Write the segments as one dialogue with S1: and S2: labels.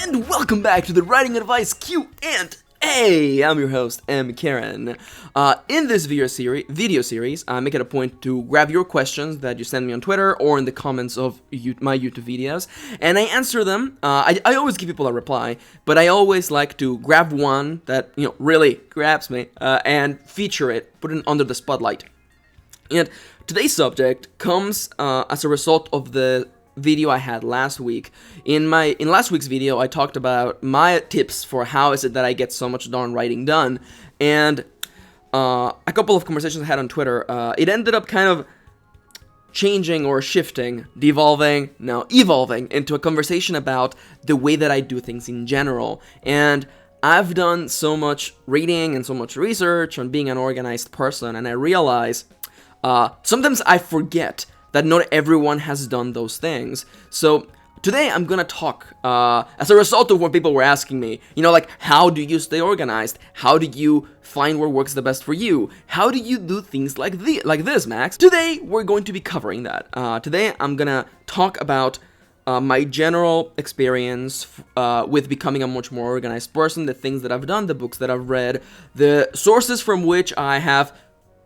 S1: and welcome back to the Writing Advice Q&A. I'm your host, M. Karen. In this video series, I make it a point to grab your questions that you send me on Twitter or in the comments of my YouTube videos, and I answer them. I always give people a reply, but I always like to grab one that really grabs me and feature it, put it under the spotlight. And today's subject comes as a result of the video I had last week. In last week's video, I talked about my tips for how is it that I get so much darn writing done, and a couple of conversations I had on Twitter, it ended up kind of changing or shifting, evolving into a conversation about the way that I do things in general. And I've done so much reading and so much research on being an organized person, and I realize sometimes I forget that not everyone has done those things. So today I'm gonna talk as a result of what people were asking me, like, how do you stay organized? How do you find what works the best for you? How do you do things like this, Max? Today we're going to be covering that. Today I'm gonna talk about my general experience with becoming a much more organized person, the things that I've done, the books that I've read, the sources from which I have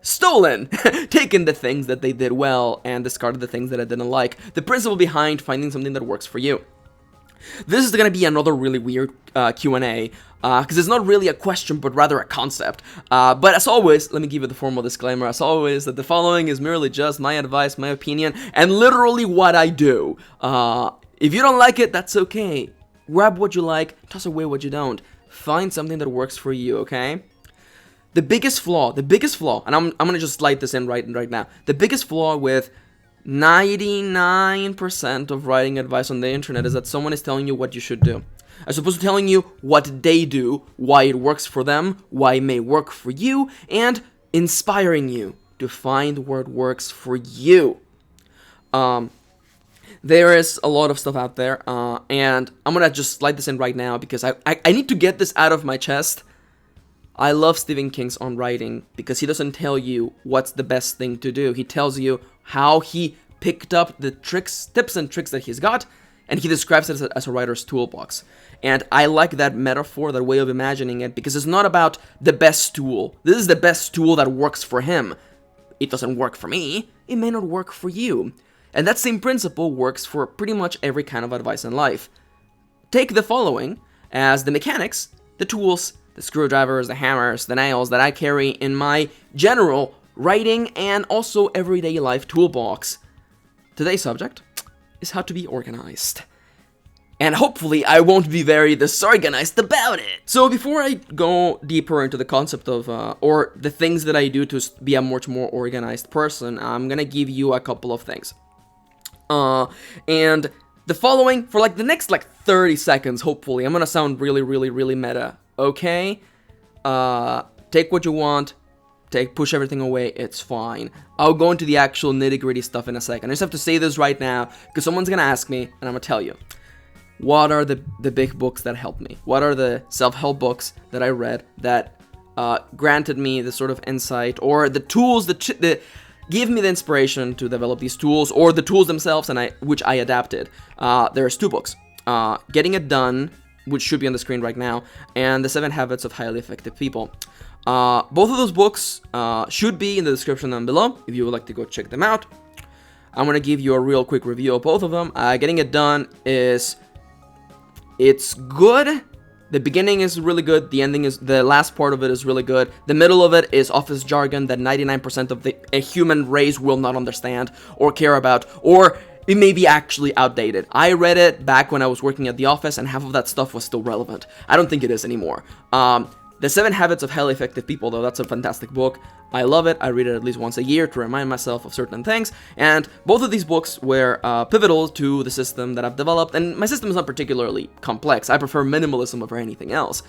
S1: stolen, taken the things that they did well and discarded the things that I didn't like. The principle behind finding something that works for you. This is gonna be another really weird Q&A, because it's not really a question, but rather a concept. But as always, let me give you the formal disclaimer, as always, that the following is merely just my advice, my opinion, and literally what I do. If you don't like it, that's okay. Grab what you like, toss away what you don't. Find something that works for you, okay? The biggest flaw, and I'm gonna just slide this in right now. The biggest flaw with 99% of writing advice on the internet is that someone is telling you what you should do, as opposed to telling you what they do, why it works for them, why it may work for you, and inspiring you to find what works for you. There is a lot of stuff out there, and I'm gonna just slide this in right now because I need to get this out of my chest. I love Stephen King's On Writing because he doesn't tell you what's the best thing to do. He tells you how he picked up the tips and tricks that he's got, and he describes it as a writer's toolbox. And I like that metaphor, that way of imagining it, because it's not about the best tool. This is the best tool that works for him. It doesn't work for me. It may not work for you. And that same principle works for pretty much every kind of advice in life. Take the following as the mechanics, the tools, the screwdrivers, the hammers, the nails that I carry in my general writing and also everyday life toolbox. Today's subject is how to be organized. And hopefully I won't be very disorganized about it. So before I go deeper into the concept of, or the things that I do to be a much more organized person, I'm gonna give you a couple of things. And the following, for the next 30 seconds, hopefully, I'm gonna sound really, really, really meta. Okay, take what you want, push everything away, it's fine. I'll go into the actual nitty-gritty stuff in a second. I just have to say this right now, because someone's gonna ask me, and I'm gonna tell you. What are the big books that helped me? What are the self-help books that I read that granted me the sort of insight, or the tools that give me the inspiration to develop these tools, or the tools themselves, which I adapted? There's two books. Getting It Done, which should be on the screen right now, and The 7 Habits of Highly Effective People. Both of those books should be in the description down below if you would like to go check them out. I'm gonna give you a real quick review of both of them. Getting It Done it's good. The beginning is really good. The last part of it is really good. The middle of it is office jargon that 99% of the human race will not understand or care about, or it may be actually outdated. I read it back when I was working at the office, and half of that stuff was still relevant. I don't think it is anymore. The 7 Habits of Highly Effective People, though, that's a fantastic book. I love it. I read it at least once a year to remind myself of certain things. And both of these books were pivotal to the system that I've developed. And my system is not particularly complex. I prefer minimalism over anything else.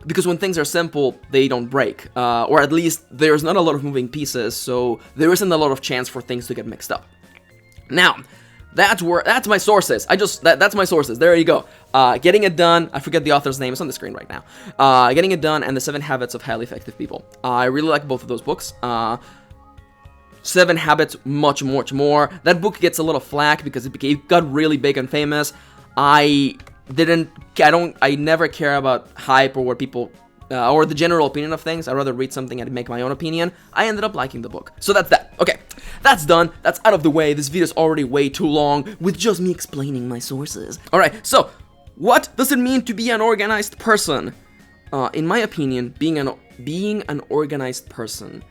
S1: Because when things are simple, they don't break. Or at least there's not a lot of moving pieces, so there isn't a lot of chance for things to get mixed up. Now, that's my sources. That's my sources. There you go. Getting It Done. I forget the author's name. It's on the screen right now. Getting It Done and The 7 Habits of Highly Effective People. I really like both of those books. 7 Habits, much more. That book gets a little flack because it got really big and famous. I I never care about hype or what people, or the general opinion of things. I'd rather read something and make my own opinion. I ended up liking the book. So that's that. Okay, that's done. That's out of the way. This video's already way too long with just me explaining my sources. Alright, so what does it mean to be an organized person? In my opinion, being an organized person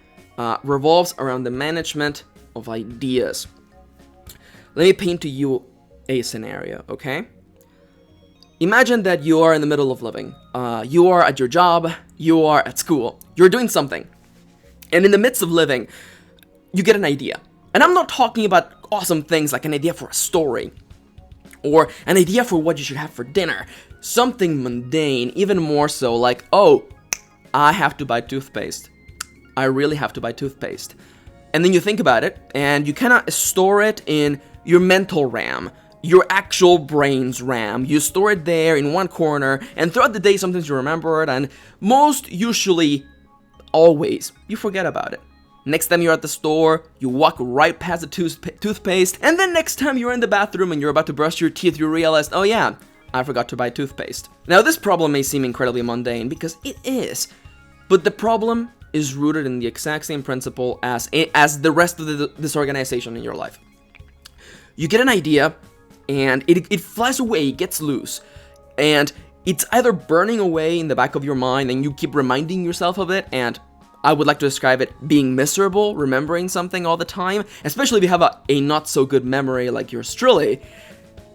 S1: revolves around the management of ideas. Let me paint to you a scenario, okay? Imagine that you are in the middle of living. You are at your job, you are at school, you're doing something. And in the midst of living, you get an idea. And I'm not talking about awesome things like an idea for a story, or an idea for what you should have for dinner. Something mundane, even more so, like, oh, I have to buy toothpaste. I really have to buy toothpaste. And then you think about it, and you cannot store it in your mental RAM, your actual brain's RAM. You store it there in one corner, and throughout the day sometimes you remember it, and most usually, always, you forget about it. Next time you're at the store, you walk right past the toothpaste, and then next time you're in the bathroom and you're about to brush your teeth, you realize, oh yeah, I forgot to buy toothpaste. Now this problem may seem incredibly mundane, because it is, but the problem is rooted in the exact same principle as the rest of the disorganization in your life. You get an idea, and it flies away, it gets loose, and it's either burning away in the back of your mind and you keep reminding yourself of it, and I would like to describe it being miserable, remembering something all the time, especially if you have a not so good memory like yours truly.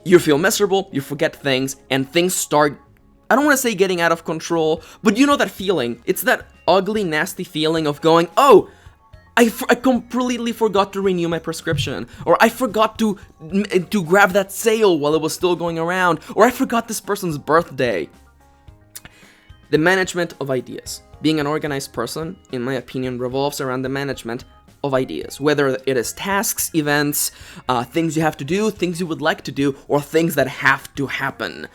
S1: You feel miserable, you forget things, and things start, I don't want to say getting out of control, but you know that feeling. It's that ugly, nasty feeling of going, oh, I completely forgot to renew my prescription, or I forgot to grab that sale while it was still going around, or I forgot this person's birthday. The management of ideas. Being an organized person, in my opinion, revolves around the management of ideas, whether it is tasks, events, things you have to do, things you would like to do, or things that have to happen.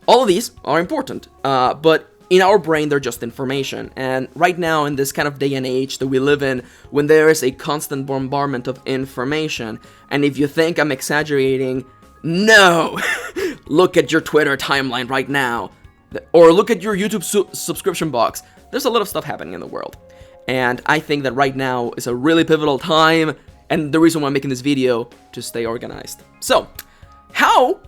S1: All of these are important, but in our brain, they're just information. And right now, in this kind of day and age that we live in, when there is a constant bombardment of information, and if you think I'm exaggerating, no! Look at your Twitter timeline right now, or look at your YouTube subscription box. There's a lot of stuff happening in the world. And I think that right now is a really pivotal time, and the reason why I'm making this video, to stay organized. So, how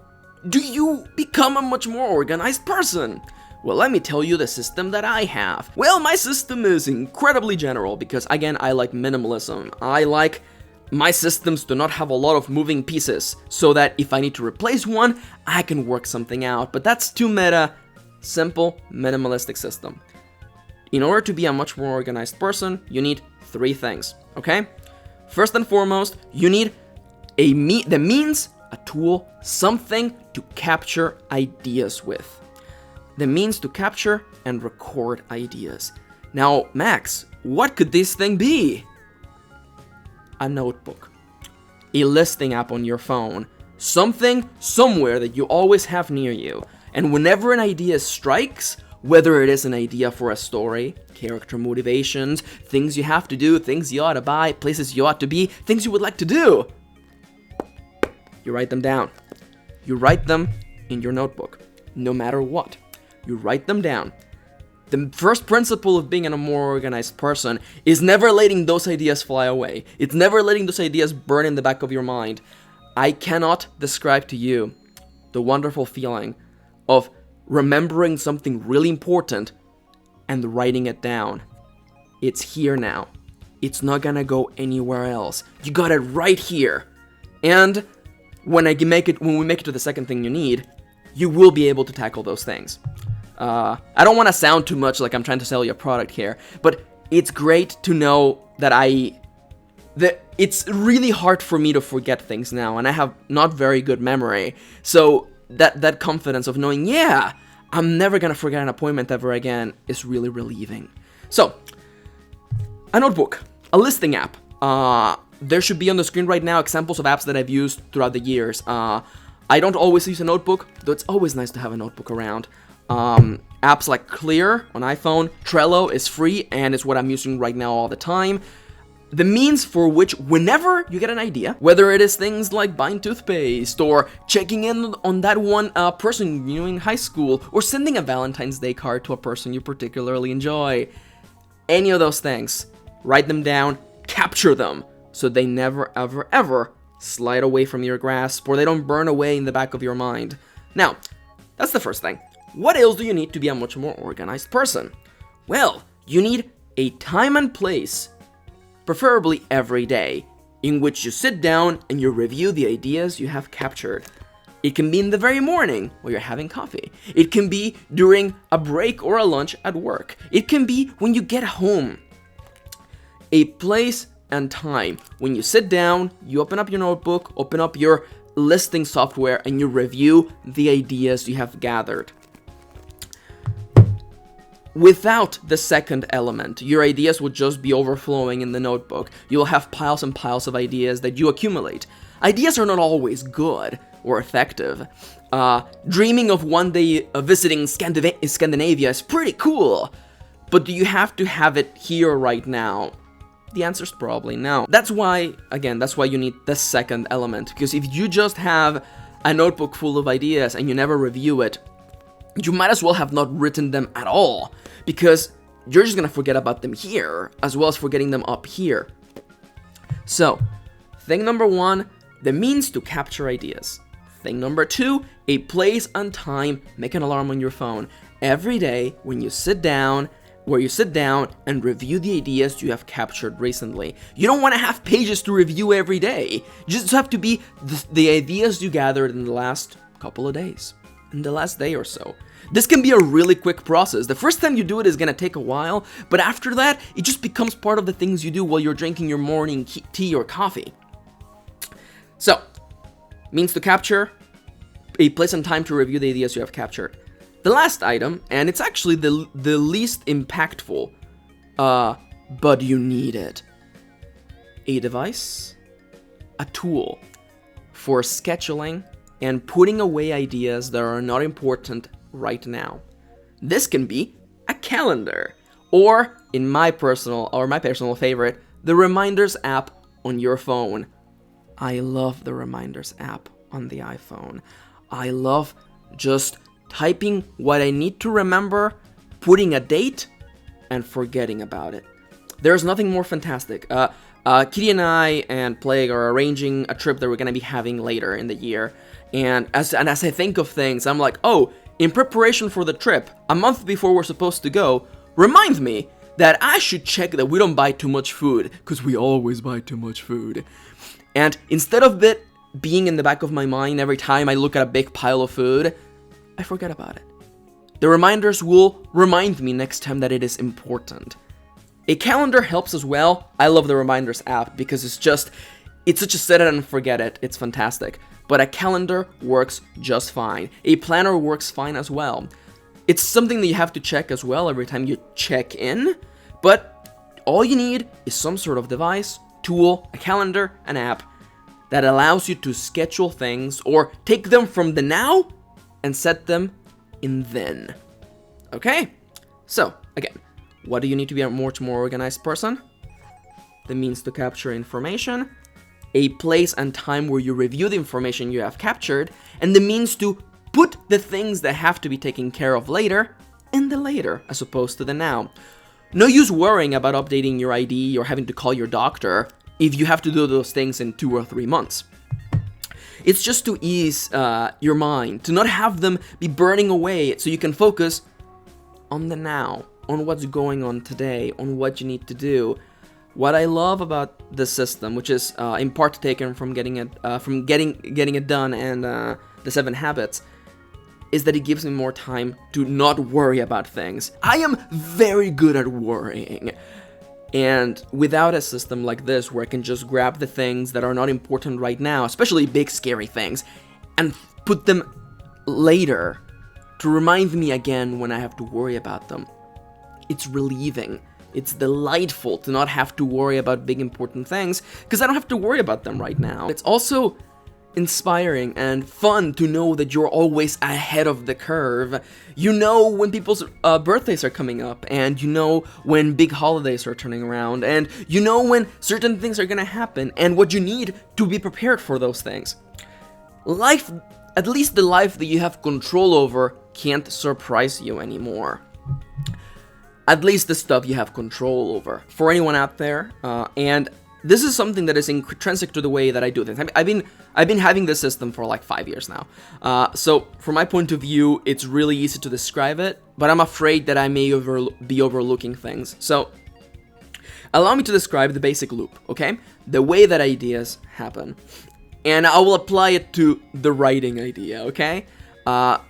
S1: do you become a much more organized person? Well, let me tell you the system that I have. Well, my system is incredibly general because, again, I like minimalism. I like my systems to not have a lot of moving pieces, so that if I need to replace one, I can work something out. But that's too meta. Simple, minimalistic system. In order to be a much more organized person, you need 3 things, okay? First and foremost, you need the means, a tool, something to capture ideas with. The means to capture and record ideas. Now, Max, what could this thing be? A notebook, a listing app on your phone, something somewhere that you always have near you. And whenever an idea strikes, whether it is an idea for a story, character motivations, things you have to do, things you ought to buy, places you ought to be, things you would like to do, you write them down. You write them in your notebook, no matter what. You write them down. The first principle of being a more organized person is never letting those ideas fly away. It's never letting those ideas burn in the back of your mind. I cannot describe to you the wonderful feeling of remembering something really important and writing it down. It's here now. It's not gonna go anywhere else. You got it right here. And when we make it to the second thing you need, you will be able to tackle those things. I don't want to sound too much like I'm trying to sell you a product here, but it's great to know that it's really hard for me to forget things now, and I have not very good memory. So that confidence of knowing, yeah, I'm never gonna forget an appointment ever again is really relieving. So, a notebook, a listing app. There should be on the screen right now examples of apps that I've used throughout the years. I don't always use a notebook, though it's always nice to have a notebook around. Apps like Clear on iPhone, Trello is free and is what I'm using right now all the time. the means for which whenever you get an idea, whether it is things like buying toothpaste or checking in on that one person you knew in high school or sending a Valentine's Day card to a person you particularly enjoy, any of those things, write them down, capture them so they never ever ever slide away from your grasp or they don't burn away in the back of your mind. Now, that's the first thing. What else do you need to be a much more organized person? Well, you need a time and place, preferably every day, in which you sit down and you review the ideas you have captured. It can be in the very morning while you're having coffee. It can be during a break or a lunch at work. It can be when you get home. A place and time when you sit down, you open up your notebook, open up your listing software, and you review the ideas you have gathered. Without the second element, your ideas will just be overflowing in the notebook. You'll have piles and piles of ideas that you accumulate. Ideas are not always good or effective. Dreaming of one day visiting Scandinavia is pretty cool, but do you have to have it here right now? The answer is probably no. That's why you need the second element, because if you just have a notebook full of ideas and you never review it, you might as well have not written them at all, because you're just gonna forget about them here, as well as forgetting them up here. So, thing number one, the means to capture ideas. Thing number two, a place and time. Make an alarm on your phone. Every day when you sit down, and review the ideas you have captured recently. You don't want to have pages to review every day. You just have to be the ideas you gathered in the last couple of days, in the last day or so. This can be a really quick process. The first time you do it is going to take a while, but after that, it just becomes part of the things you do while you're drinking your morning tea or coffee. So, means to capture, a place and time to review the ideas you have captured. The last item, and it's actually the least impactful, but you need it. A device, a tool for scheduling and putting away ideas that are not important right now. This can be a calendar, or in my personal favorite, the Reminders app on your phone. I love the Reminders app on the iPhone. I love just typing what I need to remember, putting a date, and forgetting about it. There's nothing more fantastic. Kitty and I and Plague are arranging a trip that we're going to be having later in the year. And as I think of things, I'm like, oh, in preparation for the trip, a month before we're supposed to go, remind me that I should check that we don't buy too much food, because we always buy too much food. And instead of it being in the back of my mind every time I look at a big pile of food, I forget about it. The reminders will remind me next time that it is important. A calendar helps as well. I love the Reminders app because it's such a set it and forget it. It's fantastic. But a calendar works just fine. A planner works fine as well. It's something that you have to check as well every time you check in, but all you need is some sort of device, tool, a calendar, an app that allows you to schedule things or take them from the now and set them in then. Okay? So, again, what do you need to be a much more organized person? The means to capture information, a place and time where you review the information you have captured, and the means to put the things that have to be taken care of later in the later, as opposed to the now. No use worrying about updating your ID or having to call your doctor if you have to do those things in 2 or 3 months. It's just to ease your mind, to not have them be burning away so you can focus on the now, on what's going on today, on what you need to do. What I love about the system, which is in part taken from getting it done and the 7 habits, is that it gives me more time to not worry about things. I am very good at worrying. And without a system like this, where I can just grab the things that are not important right now, especially big scary things, and put them later to remind me again when I have to worry about them, it's relieving. It's delightful to not have to worry about big important things, because I don't have to worry about them right now. It's also inspiring and fun to know that you're always ahead of the curve. You know when people's birthdays are coming up, and you know when big holidays are turning around, and you know when certain things are gonna happen, and what you need to be prepared for those things. Life, at least the life that you have control over, can't surprise you anymore. At least the stuff you have control over. For anyone out there, and this is something that is intrinsic to the way that I do things. I've been having this system for like 5 years now. So from my point of view, it's really easy to describe it, but I'm afraid that I may be overlooking things. So allow me to describe the basic loop, okay? The way that ideas happen. And I will apply it to the writing idea, okay?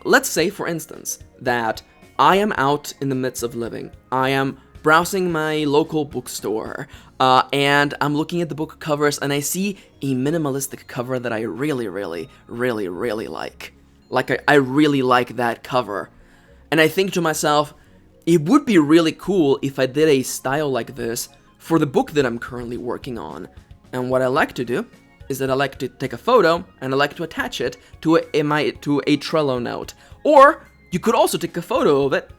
S1: Let's say, for instance, that I am out in the midst of living. I am browsing my local bookstore, and I'm looking at the book covers, and I see a minimalistic cover that I really like. I really like that cover. And I think to myself, it would be really cool if I did a style like this for the book that I'm currently working on. And what I like to do is that I like to take a photo, and I like to attach it to a Trello note. Or you could also take a photo of it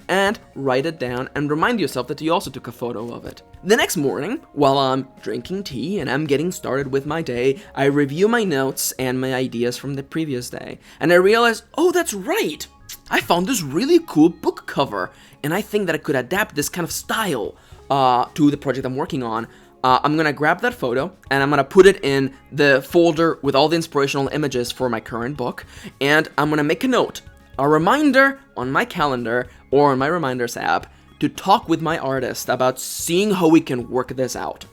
S1: and write it down and remind yourself that you also took a photo of it. The next morning, while I'm drinking tea and I'm getting started with my day, I review my notes and my ideas from the previous day. And I realize, oh, that's right! I found this really cool book cover, and I think that I could adapt this kind of style to the project I'm working on. I'm gonna grab that photo, and I'm gonna put it in the folder with all the inspirational images for my current book, and I'm gonna make a note, a reminder on my calendar or on my reminders app to talk with my artist about seeing how we can work this out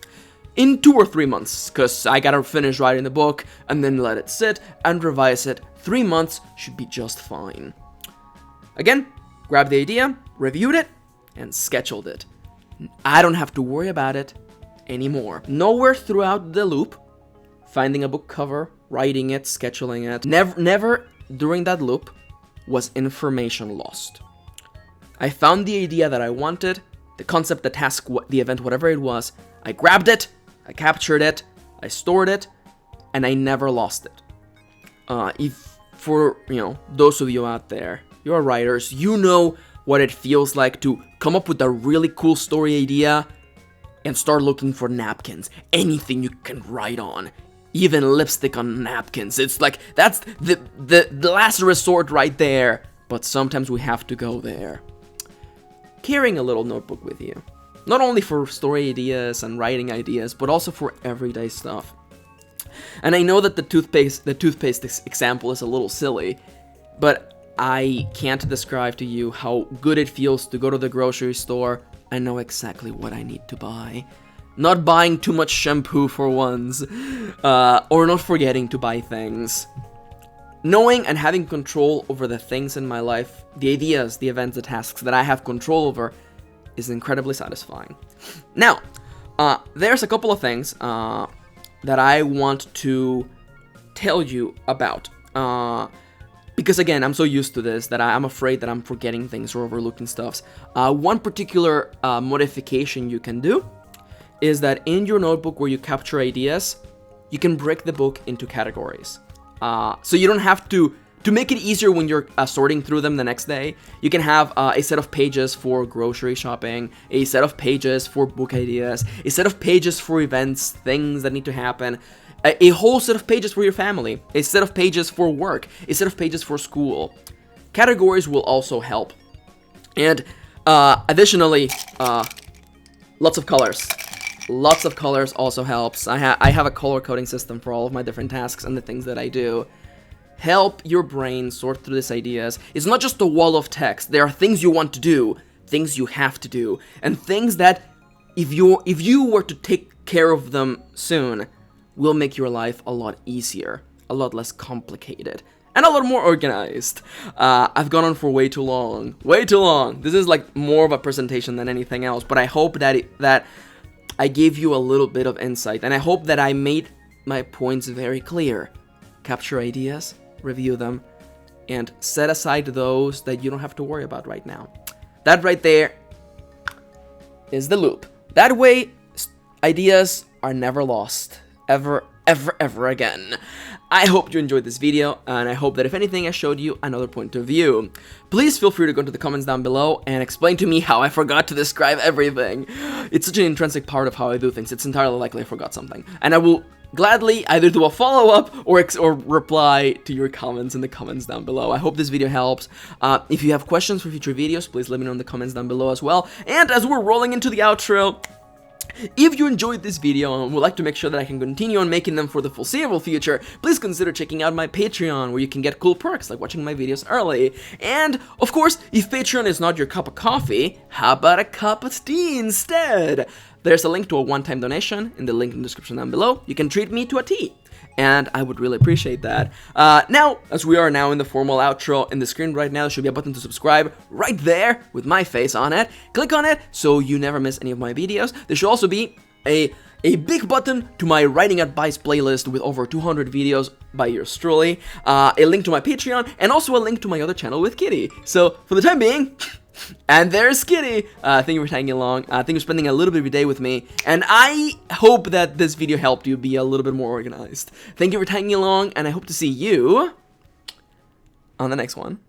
S1: in 2 or 3 months, because I gotta finish writing the book and then let it sit and revise it. 3 months should be just fine. Again, grabbed the idea, reviewed it, and scheduled it. I don't have to worry about it anymore. Nowhere throughout the loop, finding a book cover, writing it, scheduling it, never during that loop was information lost. I found the idea that I wanted, the concept, the task, the event, whatever it was. I grabbed it, I captured it, I stored it, and I never lost it. If for, those of you out there, you're writers, you know what it feels like to come up with a really cool story idea and start looking for napkins, anything you can write on. Even lipstick on napkins. It's like, that's the last resort right there. But sometimes we have to go there. Carrying a little notebook with you. Not only for story ideas and writing ideas, but also for everyday stuff. And I know that the toothpaste example is a little silly, but I can't describe to you how good it feels to go to the grocery store and know exactly what I need to buy. Not buying too much shampoo for once, or not forgetting to buy things. Knowing and having control over the things in my life, the ideas, the events, the tasks that I have control over, is incredibly satisfying. Now, there's a couple of things that I want to tell you about. Because again, I'm so used to this that I'm afraid that I'm forgetting things or overlooking stuff. One particular modification you can do is that in your notebook where you capture ideas, you can break the book into categories. So you don't have to make it easier when you're sorting through them the next day. You can have a set of pages for grocery shopping, a set of pages for book ideas, a set of pages for events, things that need to happen, a whole set of pages for your family, a set of pages for work, a set of pages for school. Categories will also help. And additionally, lots of colors. Lots of colors also helps. I have a color coding system for all of my different tasks and the things that I do. Help your brain sort through these ideas. It's not just a wall of text. There are things you want to do, things you have to do, and things that if you were to take care of them soon, will make your life a lot easier, a lot less complicated, and a lot more organized. I've gone on for way too long. This is like more of a presentation than anything else, but I hope that I gave you a little bit of insight, and I hope that I made my points very clear. Capture ideas, review them, and set aside those that you don't have to worry about right now. That right there is the loop. That way, ideas are never lost. Ever, ever again. I hope you enjoyed this video, and I hope that if anything I showed you another point of view. Please feel free to go into the comments down below and explain to me how I forgot to describe everything. It's such an intrinsic part of how I do things, it's entirely likely I forgot something. And I will gladly either do a follow-up or reply to your comments in the comments down below. I hope this video helps. If you have questions for future videos, please let me know in the comments down below as well. And as we're rolling into the outro, if you enjoyed this video and would like to make sure that I can continue on making them for the foreseeable future, please consider checking out my Patreon, where you can get cool perks like watching my videos early. And, of course, if Patreon is not your cup of coffee, how about a cup of tea instead? There's a link to a one-time donation in the link in the description down below. You can treat me to a tea, and I would really appreciate that. Now, as we are now in the formal outro, in the screen right now, there should be a button to subscribe right there with my face on it. Click on it so you never miss any of my videos. There should also be a big button to my writing advice playlist with over 200 videos by yours truly, a link to my Patreon, and also a link to my other channel with Kitty. So, for the time being, and there's Kitty. Thank you for tagging along. Thank you for spending a little bit of your day with me. And I hope that this video helped you be a little bit more organized. Thank you for tagging along, and I hope to see you on the next one.